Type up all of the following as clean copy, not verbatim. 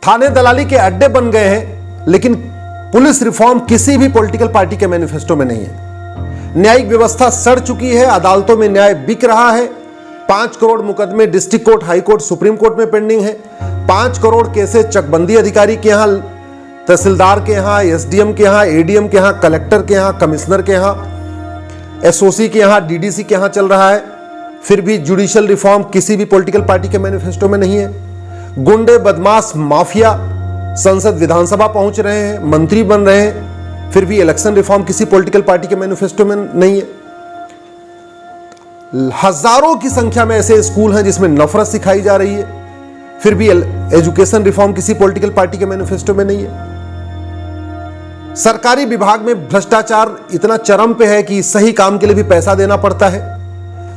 थाने दलाली के अड्डे बन गए हैं, लेकिन पुलिस रिफॉर्म किसी भी पॉलिटिकल पार्टी के मैनिफेस्टो में नहीं है। न्यायिक व्यवस्था सड़ चुकी है, अदालतों में न्याय बिक रहा है। 5 करोड़ मुकदमे district court, high court, supreme court में पेंडिंग है। 5 करोड़ केसेस चकबंदी अधिकारी के यहां, तहसीलदार के यहां, एसडीएम के यहां, एडीएम के यहां, कलेक्टर के यहां, कमिश्नर के यहां, एसओसी के यहां, डीडीसी के यहां चल रहा है। फिर भी जुडिशियल रिफॉर्म किसी भी पॉलिटिकल पार्टी के मैनिफेस्टो में नहीं है। गुंडे, बदमाश, माफिया संसद विधानसभा पहुंच रहे हैं, मंत्री बन रहे हैं, फिर भी इलेक्शन रिफॉर्म किसी पॉलिटिकल पार्टी के मैनिफेस्टो में नहीं है। हजारों की संख्या में ऐसे स्कूल हैं जिसमें नफरत सिखाई जा रही है, फिर भी एजुकेशन रिफॉर्म किसी पॉलिटिकल पार्टी के मैनिफेस्टो में नहीं है। सरकारी विभाग में भ्रष्टाचार इतना चरम पे है कि सही काम के लिए भी पैसा देना पड़ता है,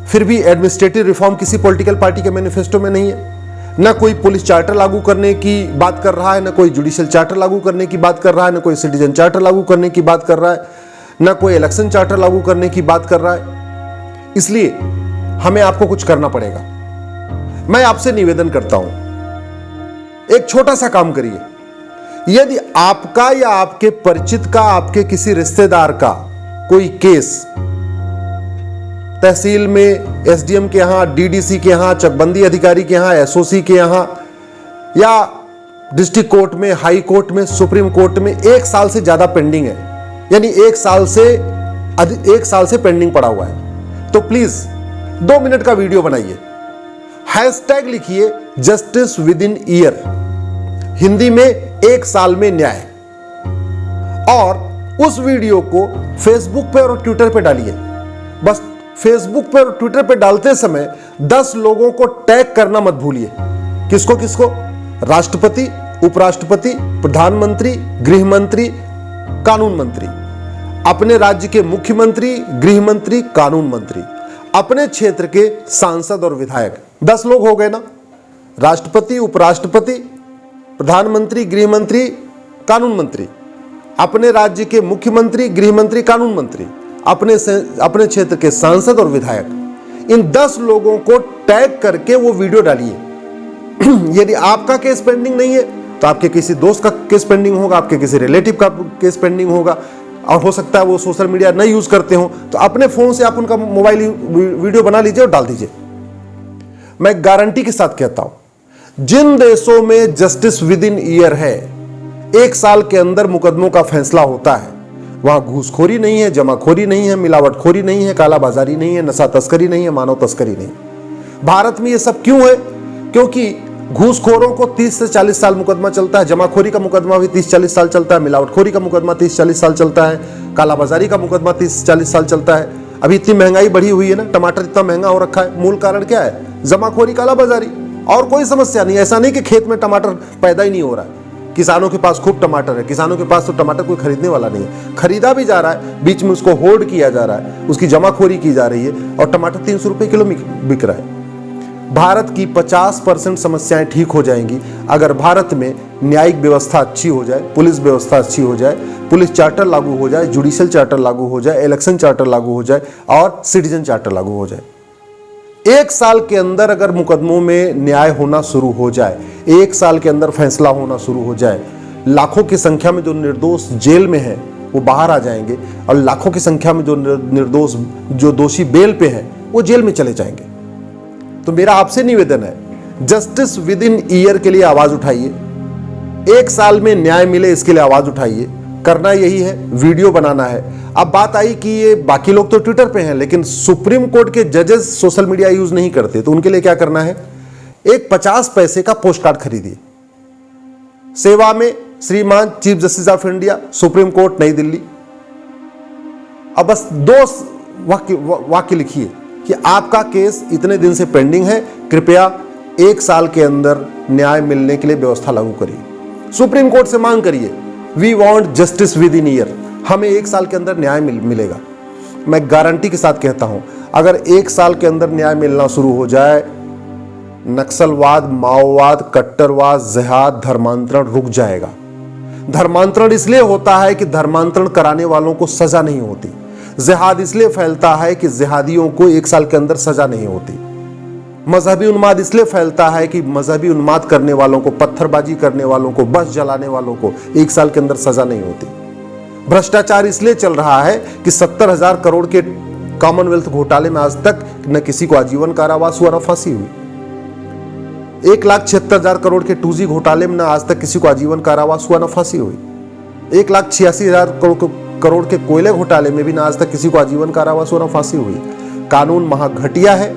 फिर भी एडमिनिस्ट्रेटिव रिफॉर्म किसी पॉलिटिकल पार्टी के मैनिफेस्टो में नहीं है। न कोई पुलिस चार्टर लागू करने की बात कर रहा है, न कोई जुडिशियल चार्टर लागू करने की बात कर रहा है, न कोई सिटीजन चार्टर लागू करने की बात कर रहा है, न कोई इलेक्शन चार्टर लागू करने की बात कर रहा है। इसलिए हमें आपको कुछ करना पड़ेगा। मैं आपसे निवेदन करता हूं, एक छोटा सा काम करिए। यदि आपका या आपके परिचित का, आपके किसी रिश्तेदार का कोई केस तहसील में, एसडीएम के यहां, डीडीसी के यहां, चकबंदी अधिकारी के यहां, एसओसी के यहां या डिस्ट्रिक्ट कोर्ट में, हाई कोर्ट में, सुप्रीम कोर्ट में 1 साल से ज्यादा पेंडिंग है, यानी 1 साल से पेंडिंग पड़ा हुआ है, तो प्लीज 2 मिनट का वीडियो बनाइए, हैशटैग लिखिए justice within year, Hindi में 1 साल में न्याय, और उस वीडियो को फेसबुक पे और ट्विटर पे डालिए। बस फेसबुक पे और ट्विटर पे डालते समय 10 लोगों को टैग करना मत भूलिए। किसको किसको? राष्ट्रपति, उपराष्ट्रपति, प्रधानमंत्री, गृह मंत्री, कानून मंत्री, अपने राज्य के मुख्यमंत्री, गृह मंत्री, कानून मंत्री, अपने क्षेत्र के सांसद और विधायक। 10 लोग हो गए ना, राष्ट्रपति, उपराष्ट्रपति, प्रधानमंत्री, गृह मंत्री, कानून मंत्री, अपने राज्य के मुख्यमंत्री, गृह मंत्री, कानून मंत्री, अपने क्षेत्र के सांसद और विधायक। इन 10 लोगों को टैग करके वो वीडियो डालिए। यदि आपका केस पेंडिंग नहीं है तो आपके किसी दोस्त का केस पेंडिंग होगा, आपके किसी रिलेटिव का केस पेंडिंग होगा, और हो सकता है वो सोशल मीडिया नहीं यूज करते हो, तो अपने फोन से आप उनका मोबाइल वीडियो बना लीजिए और डाल दीजिए। मैं गारंटी के साथ कहता हूं, जिन देशों में जस्टिस विद इन ईयर है, 1 साल के अंदर मुकदमों का फैसला होता है, वहां घूसखोरी नहीं है, जमाखोरी नहीं है, मिलावटखोरी नहीं है, कालाबाजारी नहीं है, नशा तस्करी नहीं है, मानव तस्करी नहीं। भारत में ये सब क्यों है? क्योंकि घूसखोरों को 30 से 40 साल मुकदमा चलता है, जमाखोरी का मुकदमा भी 30-40 साल चलता है, मिलावटखोरी का मुकदमा 30-40 साल चलता है, कालाबाजारी का मुकदमा 30-40 साल चलता है। अभी इतनी महंगाई बढ़ी हुई है ना, टमाटर इतना महंगा हो रखा है, मूल कारण क्या है? जमाखोरी, कालाबाजारी, और कोई समस्या नहीं। ऐसा नहीं कि खेत में टमाटर पैदा ही नहीं हो रहा है, किसानों के पास खूब टमाटर है, किसानों के पास तो टमाटर कोई खरीदने वाला नहीं है, खरीदा भी जा रहा है, बीच में उसको होल्ड किया जा रहा है, उसकी जमाखोरी की जा रही है, और टमाटर 300 रुपए किलो बिक रहा है। भारत की 50% समस्याएं ठीक हो जाएंगी अगर भारत में न्यायिक व्यवस्था अच्छी हो जाए, पुलिस व्यवस्था अच्छी हो जाए, पुलिस चार्टर लागू हो जाए, जुडिशियल चार्टर लागू हो जाए, इलेक्शन चार्टर लागू हो जाए, और सिटीजन चार्टर लागू हो जाए। 1 साल के अंदर अगर मुकदमों में न्याय होना शुरू हो जाए, 1 साल के अंदर फैसला होना शुरू हो जाए, लाखों की संख्या में जो निर्दोष जेल में हैं वो बाहर आ जाएंगे, और लाखों की संख्या में जो दोषी बेल पे हैं वो जेल में चले जाएंगे। तो मेरा आपसे निवेदन है, जस्टिस विद इन ईयर के लिए आवाज उठाइए, 1 साल में न्याय मिले इसके लिए आवाज उठाइए। करना यही है, वीडियो बनाना है। अब बात आई कि ये बाकी लोग तो ट्विटर पे हैं, लेकिन सुप्रीम कोर्ट के जजेस सोशल मीडिया यूज नहीं करते, तो उनके लिए क्या करना है? एक 50 पैसे का पोस्ट कार्ड खरीदिए, सेवा में श्रीमान chief justice of India, supreme court, नई दिल्ली। अब बस 2 वाक्य लिखिए कि आपका केस इतने दिन से पेंडिंग है, कृपया 1 साल के अंदर न्याय मिलने के लिए व्यवस्था लागू करिए। सुप्रीम कोर्ट से मांग करिए, we want justice within year, हमें 1 साल के अंदर न्याय मिलेगा। मैं गारंटी के साथ कहता हूं, अगर 1 साल के अंदर न्याय मिलना शुरू हो जाए, नक्सलवाद, माओवाद, कट्टरवाद, जिहाद, धर्मांतरण रुक जाएगा। धर्मांतरण इसलिए होता है कि धर्मांतरण कराने वालों को सजा नहीं होती। जिहाद इसलिए फैलता है कि जिहादियों को 1 साल के अंदर सजा नहीं होती। मजहबी उन्माद इसलिए फैलता है कि मजहबी उन्माद करने वालों को, पत्थरबाजी करने वालों को, बस जलाने वालों को 1 साल के अंदर सजा नहीं होती। भ्रष्टाचार इसलिए चल रहा है कि 70,000 करोड़ के कॉमनवेल्थ घोटाले में आज तक न किसी को आजीवन कारावास हुआ न फांसी हुई। 1,76,000 करोड़ के 2G घोटाले में न आज तक किसी को आजीवन कारावास हुआ न फांसी हुई। 1,86,000 करोड़ के कोयले घोटाले में भी न आज तक किसी को आजीवन कारावास हुआ न फांसी हुई। कानून महाघटिया है,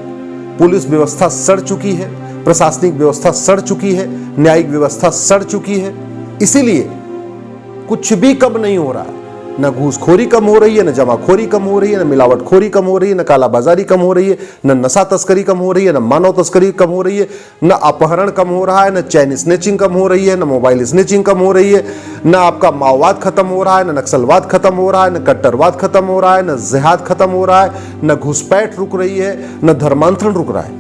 पुलिस व्यवस्था सड़ चुकी है, प्रशासनिक व्यवस्था सड़ चुकी है, न्यायिक व्यवस्था सड़ चुकी है। इसीलिए कुछ भी कम नहीं हो रहा है। न घूसखोरी कम हो रही है, न जमाखोरी कम हो रही है, न मिलावटखोरी कम हो रही है, न कालाबाजारी कम हो रही है, न नशा तस्करी कम हो रही है, न मानव तस्करी कम हो रही है, न अपहरण कम हो रहा है, न चैन स्नेचिंग कम हो रही है, न मोबाइल स्नेचिंग कम हो रही है, न आपका माओवाद खत्म हो रहा है, न नक्सलवाद खत्म हो रहा है, न कट्टरवाद खत्म हो रहा है, न जिहाद खत्म हो रहा है, न घुसपैठ रुक रही है, न धर्मांतरण रुक रहा है।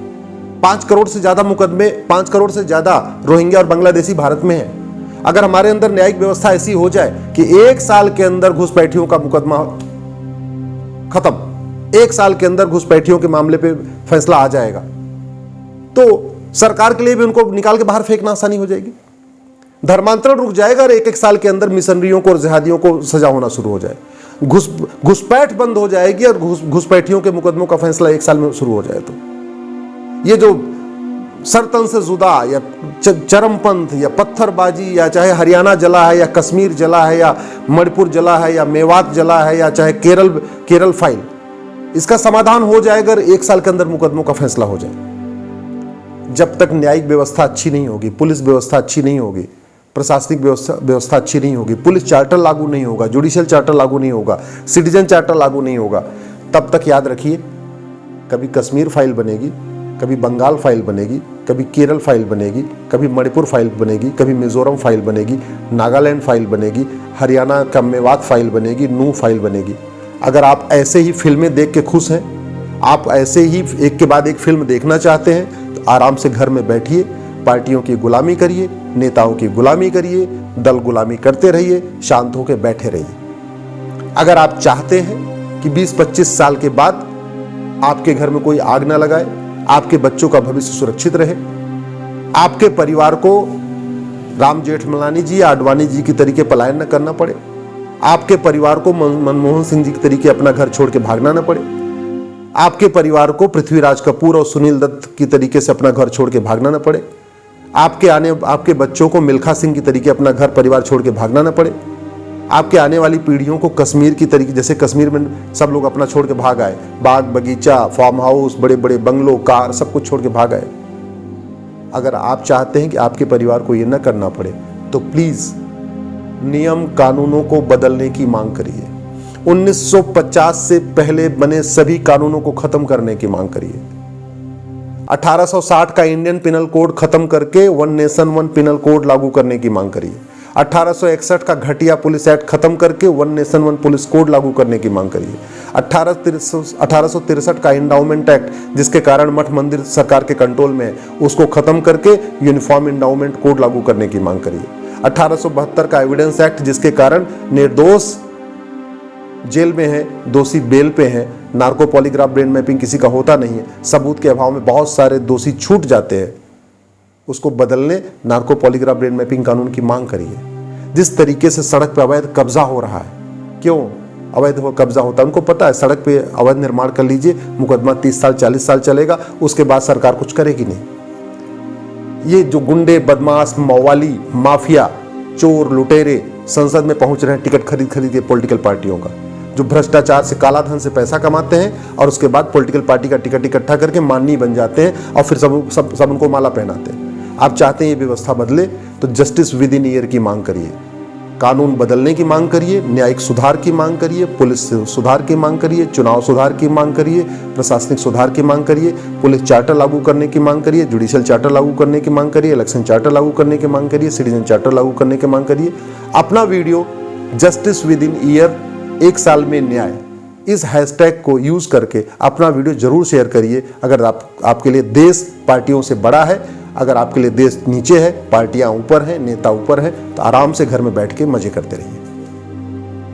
5 करोड़ से ज्यादा मुकदमे, 5 करोड़ से ज्यादा रोहिंग्या और बांग्लादेशी भारत में है। अगर हमारे अंदर न्यायिक व्यवस्था ऐसी हो जाए कि 1 साल के अंदर घुसपैठियों का मुकदमा खत्म, 1 साल के अंदर घुसपैठियों के मामले पे फैसला आ जाएगा, तो सरकार के लिए भी उनको निकाल के बाहर फेंकना आसानी हो जाएगी। धर्मांतरण रुक जाएगा और 1-1 साल के अंदर मिशनरियों को और जिहादियों को सजा होना शुरू हो जाए। घुसपैठ बंद हो जाएगी और घुसपैठियों के मुकदमों का फैसला 1 साल में शुरू हो जाए। तो ये जो सरतन से जुदा या चरमपंथ या पत्थरबाजी, या चाहे हरियाणा जला है या कश्मीर जला है या मणिपुर जला है या मेवात जला है या चाहे केरल फाइल, इसका समाधान हो जाएगा 1 साल के अंदर मुकदमों का फैसला हो जाए। जब तक न्यायिक व्यवस्था अच्छी नहीं होगी, पुलिस व्यवस्था अच्छी नहीं होगी, प्रशासनिक व्यवस्था अच्छी नहीं होगी, पुलिस चार्टर लागू नहीं होगा, जुडिशियल चार्टर लागू नहीं होगा, सिटीजन चार्टर लागू नहीं होगा, तब तक याद रखिए कभी कश्मीर फाइल बनेगी, कभी बंगाल फाइल बनेगी, कभी केरल फाइल बनेगी, कभी मणिपुर फाइल बनेगी, कभी मिजोरम फाइल बनेगी, नागालैंड फाइल बनेगी, हरियाणा का मेवात फाइल बनेगी, नू फाइल बनेगी। अगर आप ऐसे ही फिल्में देख के खुश हैं, आप ऐसे ही एक के बाद एक फिल्म देखना चाहते हैं, तो आराम से घर में बैठिए, पार्टियों की गुलामी करिए, नेताओं की गुलामी करिए, दल गुलामी करते रहिए, शांत होकर बैठे रहिए। अगर आप चाहते हैं कि 20-25 साल के बाद आपके घर में कोई आग ना लगाए, आपके बच्चों का भविष्य सुरक्षित रहे, आपके परिवार को राम जेठमलानी जी या आडवाणी जी की तरीके पलायन न करना पड़े, आपके परिवार को मनमोहन सिंह जी की तरीके अपना घर छोड़ के भागना न पड़े, आपके परिवार को पृथ्वीराज कपूर और सुनील दत्त की तरीके से अपना घर छोड़ के भागना न पड़े, आपके बच्चों को मिल्खा सिंह की तरीके अपना घर परिवार छोड़ के भागना न पड़े, आपके आने वाली पीढ़ियों को कश्मीर की तरीके, जैसे कश्मीर में सब लोग अपना छोड़ के भाग आए, बाग बगीचा, फार्म हाउस, बड़े बड़े बंगलो, कार, सब कुछ छोड़ के भाग आए। अगर आप चाहते हैं कि आपके परिवार को ये न करना पड़े, तो प्लीज नियम कानूनों को बदलने की मांग करिए। 1950 से पहले बने सभी कानूनों को खत्म करने की मांग करिए। 1860 का इंडियन पिनल कोड खत्म करके 1 नेशन 1 पिनल कोड लागू करने की मांग करिए। 1861 का घटिया पुलिस एक्ट खत्म करके 1 नेशन 1 पुलिस कोड लागू करने की मांग करिए। 1863 का इंडाउमेंट एक्ट, जिसके कारण मठ मंदिर सरकार के कंट्रोल में है, उसको खत्म करके यूनिफॉर्म इंडाउमेंट कोड लागू करने की मांग करिए। 1872 का एविडेंस एक्ट, जिसके कारण निर्दोष जेल में है, दोषी बेल पे है, नार्को पॉलीग्राफ ब्रेन मैपिंग किसी का होता नहीं है, सबूत के अभाव में बहुत सारे दोषी छूट जाते हैं, उसको बदलने नार्को पॉलीग्राफ ब्रेन मैपिंग कानून की मांग करिए। जिस तरीके से सड़क पर अवैध कब्जा हो रहा है, क्यों अवैध कब्जा होता है? उनको पता है सड़क पे अवैध निर्माण कर लीजिए, मुकदमा 30 साल 40 साल चलेगा, उसके बाद सरकार कुछ करेगी नहीं। ये जो गुंडे, बदमाश, मवाली, माफिया, चोर, लुटेरे संसद में पहुंच रहे हैं टिकट खरीद खरीद के पॉलिटिकल पार्टियों का, जो भ्रष्टाचार से, काला धन से पैसा कमाते हैं और उसके बाद पॉलिटिकल पार्टी का टिकट इकट्ठा करके माननीय बन जाते हैं और फिर सब उनको माला पहनाते हैं। आप चाहते हैं ये व्यवस्था बदले, तो जस्टिस विद इन ईयर की मांग करिए, कानून बदलने की मांग करिए, न्यायिक सुधार की मांग करिए, पुलिस सुधार की मांग करिए, चुनाव सुधार की मांग करिए, प्रशासनिक सुधार की मांग करिए, पुलिस चार्टर लागू करने की मांग करिए, जुडिशियल चार्टर लागू करने की मांग करिए, इलेक्शन चार्टर लागू करने की मांग करिए, सिटीजन चार्टर लागू करने की मांग करिए। अपना video justice within year, 1 साल में न्याय, इस हैशटैग को यूज करके अपना वीडियो जरूर शेयर करिए। अगर आपके लिए देश पार्टियों से बड़ा है, अगर आपके लिए देश नीचे है, पार्टियां ऊपर हैं, नेता ऊपर है, तो आराम से घर में बैठ के मजे करते रहिए।